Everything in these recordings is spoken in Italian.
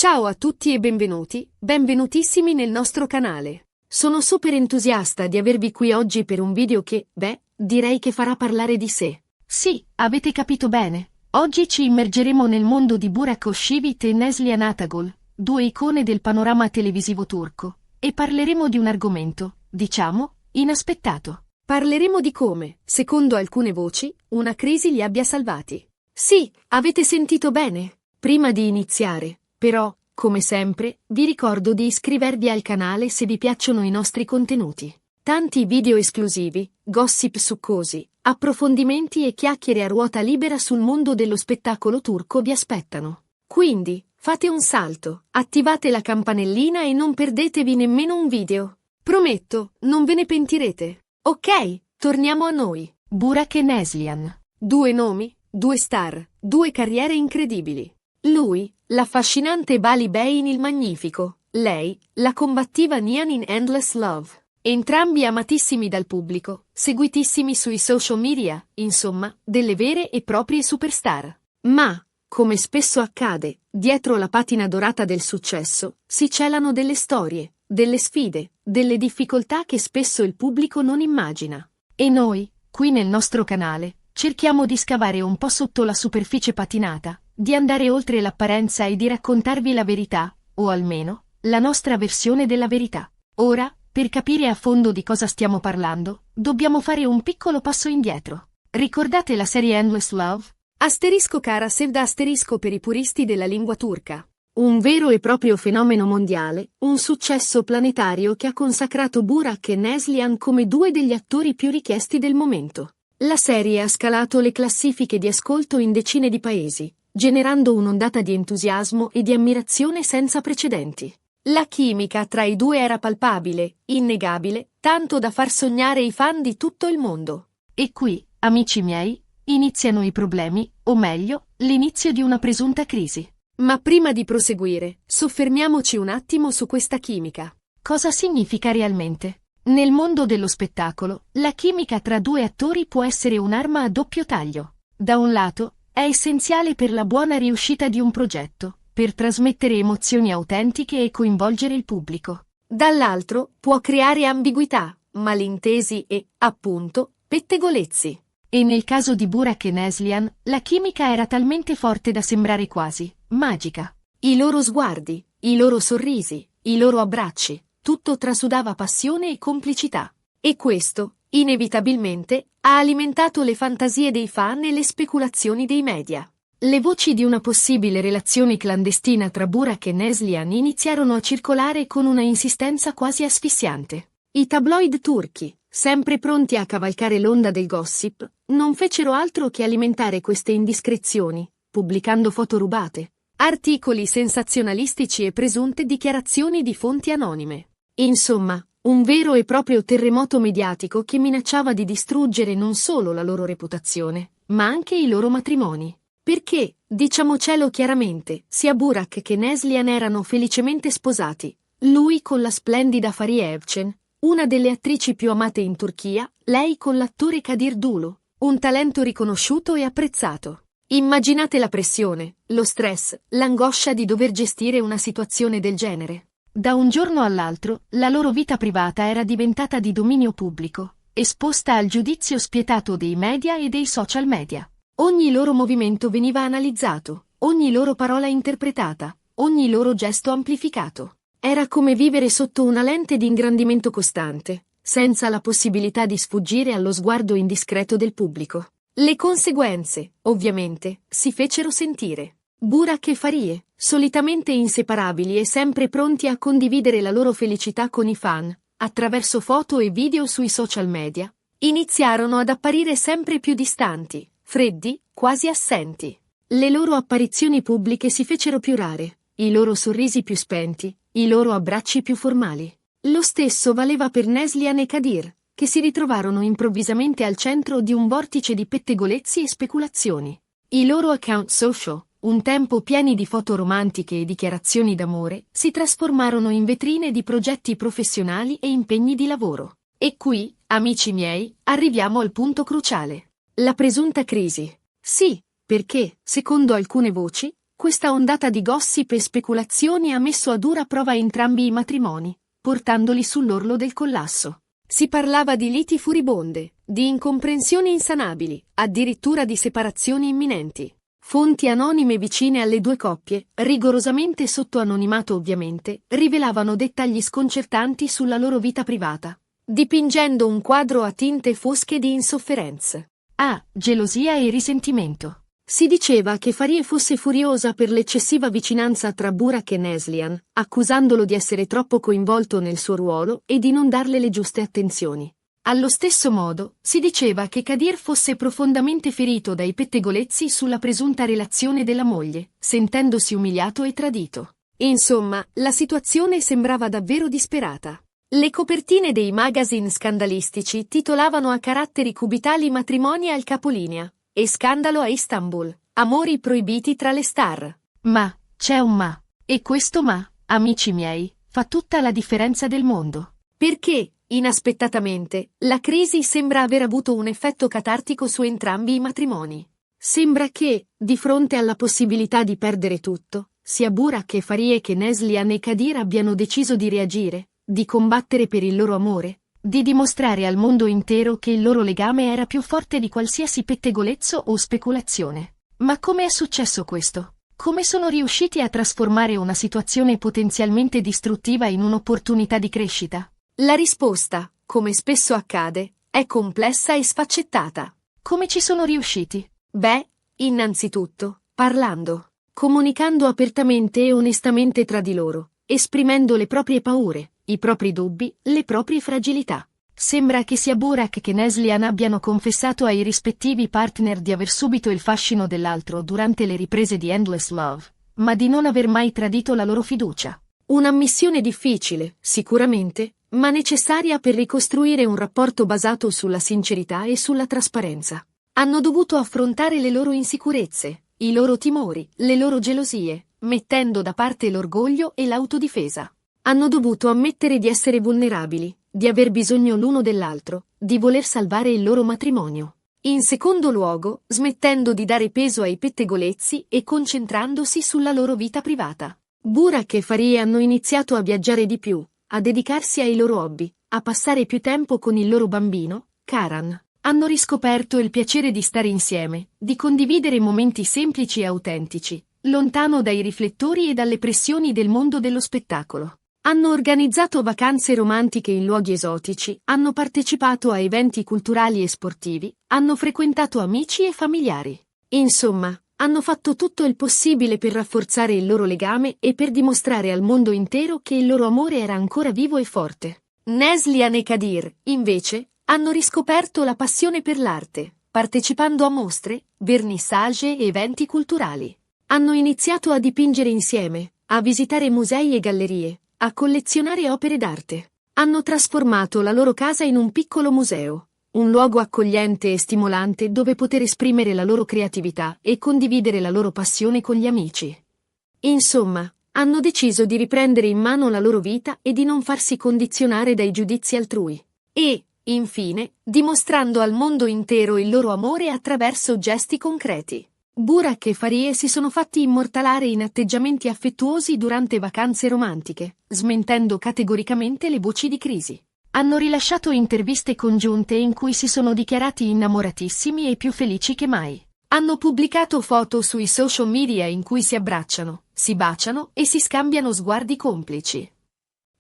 Ciao a tutti e benvenutissimi nel nostro canale. Sono super entusiasta di avervi qui oggi per un video che, direi che farà parlare di sé. Sì, avete capito bene. Oggi ci immergeremo nel mondo di Burak Özçivit e Neslihan Atagül, due icone del panorama televisivo turco, e parleremo di un argomento, diciamo, inaspettato. Parleremo di come, secondo alcune voci, una crisi li abbia salvati. Sì, avete sentito bene. Prima di iniziare, però, come sempre, vi ricordo di iscrivervi al canale se vi piacciono i nostri contenuti. Tanti video esclusivi, gossip succosi, approfondimenti e chiacchiere a ruota libera sul mondo dello spettacolo turco vi aspettano. Quindi, fate un salto, attivate la campanellina e non perdetevi nemmeno un video. Prometto, non ve ne pentirete. Ok, torniamo a noi. Burak e Neslihan. Due nomi, due star, due carriere incredibili. Lui, l'affascinante Bali Bey in Il Magnifico, lei, la combattiva Nihan in Endless Love. Entrambi amatissimi dal pubblico, seguitissimi sui social media, insomma, delle vere e proprie superstar. Ma, come spesso accade, dietro la patina dorata del successo, si celano delle storie, delle sfide, delle difficoltà che spesso il pubblico non immagina. E noi, qui nel nostro canale, cerchiamo di scavare un po' sotto la superficie patinata, di andare oltre l'apparenza e di raccontarvi la verità, o almeno, la nostra versione della verità. Ora, per capire a fondo di cosa stiamo parlando, dobbiamo fare un piccolo passo indietro. Ricordate la serie Endless Love? Asterisco cara Sevda asterisco per i puristi della lingua turca. Un vero e proprio fenomeno mondiale, un successo planetario che ha consacrato Burak e Neslihan come due degli attori più richiesti del momento. La serie ha scalato le classifiche di ascolto in decine di paesi, generando un'ondata di entusiasmo e di ammirazione senza precedenti. La chimica tra i due era palpabile, innegabile, tanto da far sognare i fan di tutto il mondo. E qui, amici miei, iniziano i problemi, o meglio, l'inizio di una presunta crisi. Ma prima di proseguire, soffermiamoci un attimo su questa chimica. Cosa significa realmente? Nel mondo dello spettacolo, la chimica tra due attori può essere un'arma a doppio taglio. Da un lato, è essenziale per la buona riuscita di un progetto, per trasmettere emozioni autentiche e coinvolgere il pubblico. Dall'altro, può creare ambiguità, malintesi e, appunto, pettegolezzi. E nel caso di Burak e Neslihan, la chimica era talmente forte da sembrare quasi magica. I loro sguardi, i loro sorrisi, i loro abbracci, tutto trasudava passione e complicità. E questo, inevitabilmente, ha alimentato le fantasie dei fan e le speculazioni dei media. Le voci di una possibile relazione clandestina tra Burak e Neslihan iniziarono a circolare con una insistenza quasi asfissiante. I tabloid turchi, sempre pronti a cavalcare l'onda del gossip, non fecero altro che alimentare queste indiscrezioni, pubblicando foto rubate, articoli sensazionalistici e presunte dichiarazioni di fonti anonime. Insomma, un vero e proprio terremoto mediatico che minacciava di distruggere non solo la loro reputazione, ma anche i loro matrimoni. Perché, diciamocelo chiaramente, sia Burak che Neslihan erano felicemente sposati, lui con la splendida Fariye Evcen, una delle attrici più amate in Turchia, lei con l'attore Kadir Dulu, un talento riconosciuto e apprezzato. Immaginate la pressione, lo stress, l'angoscia di dover gestire una situazione del genere. Da un giorno all'altro, la loro vita privata era diventata di dominio pubblico, esposta al giudizio spietato dei media e dei social media. Ogni loro movimento veniva analizzato, ogni loro parola interpretata, ogni loro gesto amplificato. Era come vivere sotto una lente di ingrandimento costante, senza la possibilità di sfuggire allo sguardo indiscreto del pubblico. Le conseguenze, ovviamente, si fecero sentire. Burak e Fariye, solitamente inseparabili e sempre pronti a condividere la loro felicità con i fan, attraverso foto e video sui social media, iniziarono ad apparire sempre più distanti, freddi, quasi assenti. Le loro apparizioni pubbliche si fecero più rare, i loro sorrisi più spenti, i loro abbracci più formali. Lo stesso valeva per Neslihan e Kadir, che si ritrovarono improvvisamente al centro di un vortice di pettegolezzi e speculazioni. I loro account social, un tempo pieni di foto romantiche e dichiarazioni d'amore, si trasformarono in vetrine di progetti professionali e impegni di lavoro. E qui, amici miei, arriviamo al punto cruciale. La presunta crisi. Sì, perché, secondo alcune voci, questa ondata di gossip e speculazioni ha messo a dura prova entrambi i matrimoni, portandoli sull'orlo del collasso. Si parlava di liti furibonde, di incomprensioni insanabili, addirittura di separazioni imminenti. Fonti anonime vicine alle due coppie, rigorosamente sotto anonimato ovviamente, rivelavano dettagli sconcertanti sulla loro vita privata, dipingendo un quadro a tinte fosche di insofferenze. Gelosia e risentimento. Si diceva che Farie fosse furiosa per l'eccessiva vicinanza tra Burak e Neslihan, accusandolo di essere troppo coinvolto nel suo ruolo e di non darle le giuste attenzioni. Allo stesso modo, si diceva che Kadir fosse profondamente ferito dai pettegolezzi sulla presunta relazione della moglie, sentendosi umiliato e tradito. Insomma, la situazione sembrava davvero disperata. Le copertine dei magazine scandalistici titolavano a caratteri cubitali matrimoni al capolinea e scandalo a Istanbul, amori proibiti tra le star. Ma, c'è un ma. E questo ma, amici miei, fa tutta la differenza del mondo. Perché, inaspettatamente, la crisi sembra aver avuto un effetto catartico su entrambi i matrimoni. Sembra che, di fronte alla possibilità di perdere tutto, sia Burak e Farie che Neslihan e Kadir abbiano deciso di reagire, di combattere per il loro amore, di dimostrare al mondo intero che il loro legame era più forte di qualsiasi pettegolezzo o speculazione. Ma come è successo questo? Come sono riusciti a trasformare una situazione potenzialmente distruttiva in un'opportunità di crescita? La risposta, come spesso accade, è complessa e sfaccettata. Come ci sono riusciti? Innanzitutto, parlando, comunicando apertamente e onestamente tra di loro, esprimendo le proprie paure, i propri dubbi, le proprie fragilità. Sembra che sia Burak che Neslihan abbiano confessato ai rispettivi partner di aver subito il fascino dell'altro durante le riprese di Endless Love, ma di non aver mai tradito la loro fiducia. Un'ammissione difficile, sicuramente, ma necessaria per ricostruire un rapporto basato sulla sincerità e sulla trasparenza. Hanno dovuto affrontare le loro insicurezze, i loro timori, le loro gelosie, mettendo da parte l'orgoglio e l'autodifesa. Hanno dovuto ammettere di essere vulnerabili, di aver bisogno l'uno dell'altro, di voler salvare il loro matrimonio. In secondo luogo, smettendo di dare peso ai pettegolezzi e concentrandosi sulla loro vita privata. Burak e Farie hanno iniziato a viaggiare di più, a dedicarsi ai loro hobby, a passare più tempo con il loro bambino, Karan. Hanno riscoperto il piacere di stare insieme, di condividere momenti semplici e autentici, lontano dai riflettori e dalle pressioni del mondo dello spettacolo. Hanno organizzato vacanze romantiche in luoghi esotici, hanno partecipato a eventi culturali e sportivi, hanno frequentato amici e familiari. Insomma, hanno fatto tutto il possibile per rafforzare il loro legame e per dimostrare al mondo intero che il loro amore era ancora vivo e forte. Neslihan e Kadir, invece, hanno riscoperto la passione per l'arte, partecipando a mostre, vernissage e eventi culturali. Hanno iniziato a dipingere insieme, a visitare musei e gallerie, a collezionare opere d'arte. Hanno trasformato la loro casa in un piccolo museo, un luogo accogliente e stimolante dove poter esprimere la loro creatività e condividere la loro passione con gli amici. Insomma, hanno deciso di riprendere in mano la loro vita e di non farsi condizionare dai giudizi altrui. E, infine, dimostrando al mondo intero il loro amore attraverso gesti concreti. Burak e Farie si sono fatti immortalare in atteggiamenti affettuosi durante vacanze romantiche, smentendo categoricamente le voci di crisi. Hanno rilasciato interviste congiunte in cui si sono dichiarati innamoratissimi e più felici che mai. Hanno pubblicato foto sui social media in cui si abbracciano, si baciano e si scambiano sguardi complici.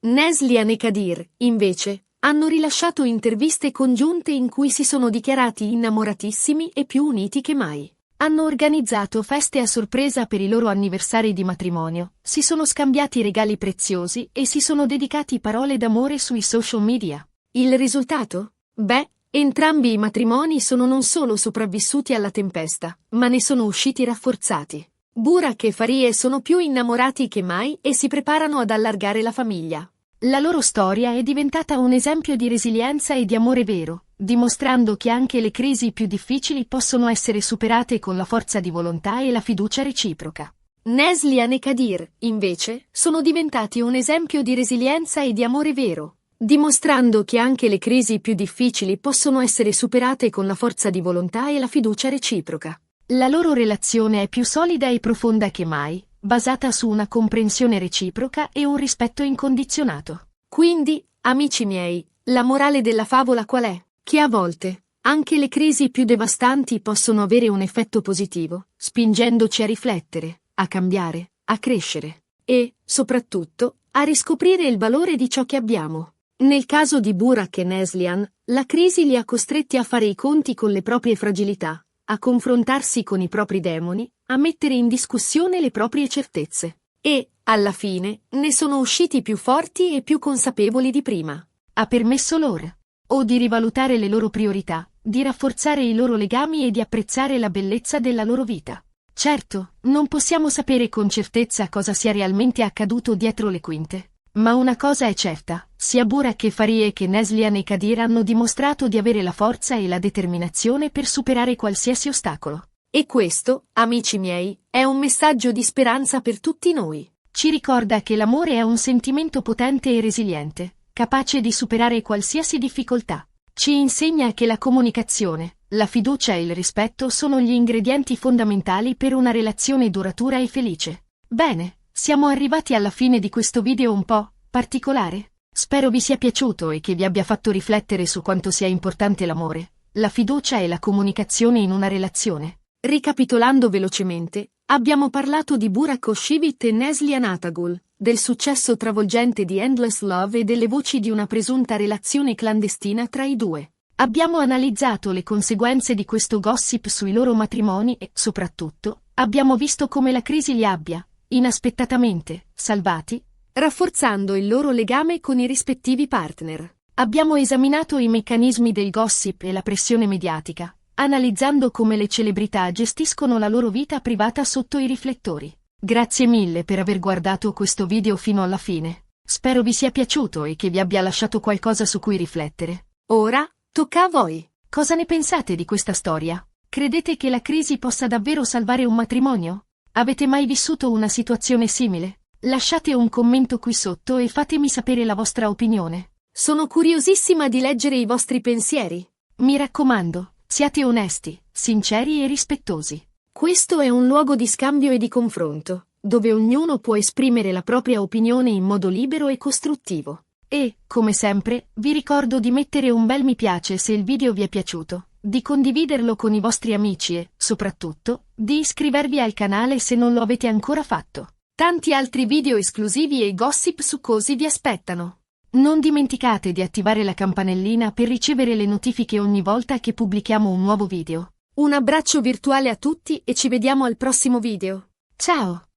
Neslihan e Kadir, invece, hanno rilasciato interviste congiunte in cui si sono dichiarati innamoratissimi e più uniti che mai. Hanno organizzato feste a sorpresa per i loro anniversari di matrimonio, si sono scambiati regali preziosi e si sono dedicati parole d'amore sui social media. Il risultato? Entrambi i matrimoni sono non solo sopravvissuti alla tempesta, ma ne sono usciti rafforzati. Burak e Farie sono più innamorati che mai e si preparano ad allargare la famiglia. La loro storia è diventata un esempio di resilienza e di amore vero, dimostrando che anche le crisi più difficili possono essere superate con la forza di volontà e la fiducia reciproca. Neslihan e Kadir, invece, sono diventati un esempio di resilienza e di amore vero, dimostrando che anche le crisi più difficili possono essere superate con la forza di volontà e la fiducia reciproca. La loro relazione è più solida e profonda che mai, basata su una comprensione reciproca e un rispetto incondizionato. Quindi, amici miei, la morale della favola qual è? Che a volte, anche le crisi più devastanti possono avere un effetto positivo, spingendoci a riflettere, a cambiare, a crescere e, soprattutto, a riscoprire il valore di ciò che abbiamo. Nel caso di Burak e Neslihan, la crisi li ha costretti a fare i conti con le proprie fragilità, a confrontarsi con i propri demoni, a mettere in discussione le proprie certezze. E, alla fine, ne sono usciti più forti e più consapevoli di prima. Ha permesso loro o di rivalutare le loro priorità, di rafforzare i loro legami e di apprezzare la bellezza della loro vita. Certo, non possiamo sapere con certezza cosa sia realmente accaduto dietro le quinte. Ma una cosa è certa, sia Burak che Farie che Neslihan e Kadir hanno dimostrato di avere la forza e la determinazione per superare qualsiasi ostacolo. E questo, amici miei, è un messaggio di speranza per tutti noi. Ci ricorda che l'amore è un sentimento potente e resiliente, capace di superare qualsiasi difficoltà. Ci insegna che la comunicazione, la fiducia e il rispetto sono gli ingredienti fondamentali per una relazione duratura e felice. Bene, siamo arrivati alla fine di questo video un po' particolare. Spero vi sia piaciuto e che vi abbia fatto riflettere su quanto sia importante l'amore, la fiducia e la comunicazione in una relazione. Ricapitolando velocemente, abbiamo parlato di Burak Özçivit e Neslihan Atagul, del successo travolgente di Endless Love e delle voci di una presunta relazione clandestina tra i due. Abbiamo analizzato le conseguenze di questo gossip sui loro matrimoni e, soprattutto, abbiamo visto come la crisi li abbia, inaspettatamente, salvati, rafforzando il loro legame con i rispettivi partner. Abbiamo esaminato i meccanismi del gossip e la pressione mediatica, analizzando come le celebrità gestiscono la loro vita privata sotto i riflettori. Grazie mille per aver guardato questo video fino alla fine. Spero vi sia piaciuto e che vi abbia lasciato qualcosa su cui riflettere. Ora, tocca a voi. Cosa ne pensate di questa storia? Credete che la crisi possa davvero salvare un matrimonio? Avete mai vissuto una situazione simile? Lasciate un commento qui sotto e fatemi sapere la vostra opinione. Sono curiosissima di leggere i vostri pensieri. Mi raccomando, siate onesti, sinceri e rispettosi. Questo è un luogo di scambio e di confronto, dove ognuno può esprimere la propria opinione in modo libero e costruttivo. E, come sempre, vi ricordo di mettere un bel mi piace se il video vi è piaciuto, di condividerlo con i vostri amici e, soprattutto, di iscrivervi al canale se non lo avete ancora fatto. Tanti altri video esclusivi e gossip succosi vi aspettano. Non dimenticate di attivare la campanellina per ricevere le notifiche ogni volta che pubblichiamo un nuovo video. Un abbraccio virtuale a tutti e ci vediamo al prossimo video. Ciao!